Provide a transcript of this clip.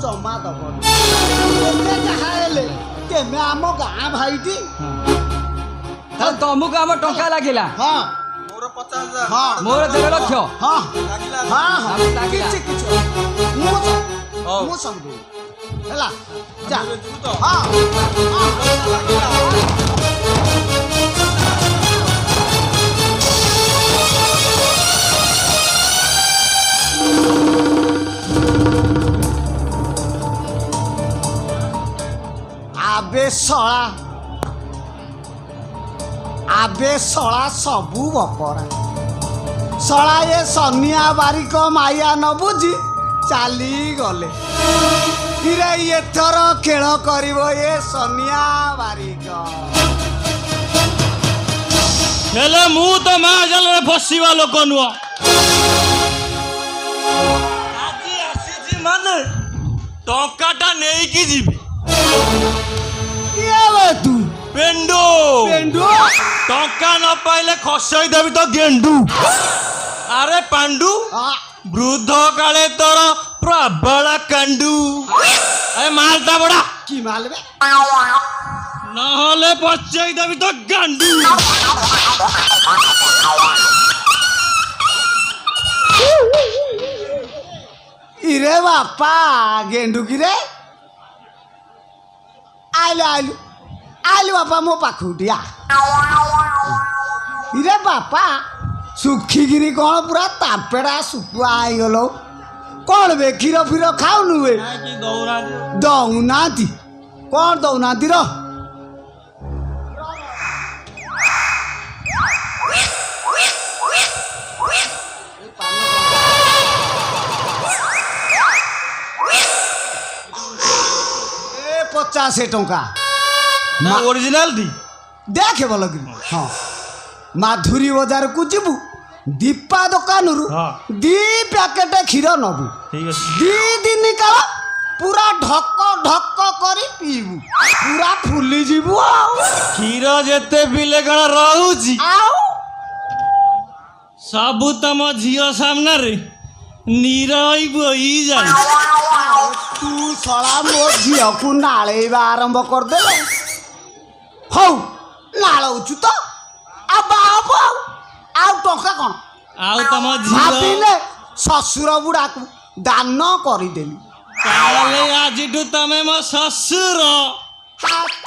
जमा दबनी जहाँ तेमे आम गाँ भाईटी तुमको आम टंका लगिला हाँ मोर 50,000 हाँ मोर 1.5 लाख हाँ लागिला हाँ हाँ लागिला। किछि मु समझू हैला जा बेचबू तो हाँ हाँ लागिला आबे शला सबू बपरा शला ये सनिया बारिक माया न बुझी चाली गले इरे एथर खेल करिब ये सनिया बारिक हेले मु तो महाजल रे फसीवा लोक नुह आजी आसीची माने टंकाटा नेकी जीबी ये बे तू पेंडो पेंडो टंका न पाइले खसई देबी तो गेंडू अरे पांडू हाँ वृद्ध काले तोर प्रबल कांडू ए मालटा बड़ा की मालबे नहले पचई देबी तो गांडू इरे बापा गेंडू की रे आइलु बापा मो पाखु दिया इरे बापा सुखिगिरी कौन पूरा तापेड़ा सुखुआ आईगल कौन बे क्षीर फीर खाऊनु बे कि दौरा दौनाती कौन दौनाती रो ए 50 टंका ना ओरिजिनल दी देखे भल कि हाँ माधुरी बजार को जीवु दीपा दुकान हाँ। दी पैकेट क्षीर नबु ठीक है 2 दिन काल पूरा ढक ढक करी पीबू पूरा फुली जीवु क्षीर जेते पिले कण रहूची आउ सबू तम झील सामने रे नीरई बही जाए तू सला मो झील को नाळेबा आरंभ कर देले हौ नाळौचु तो आ बाप आउ टंका कोन आउ तम झील भाबिले ससुर बुढ़ा को दान करदेली काले आजिठू तमे मो ससुर हाथ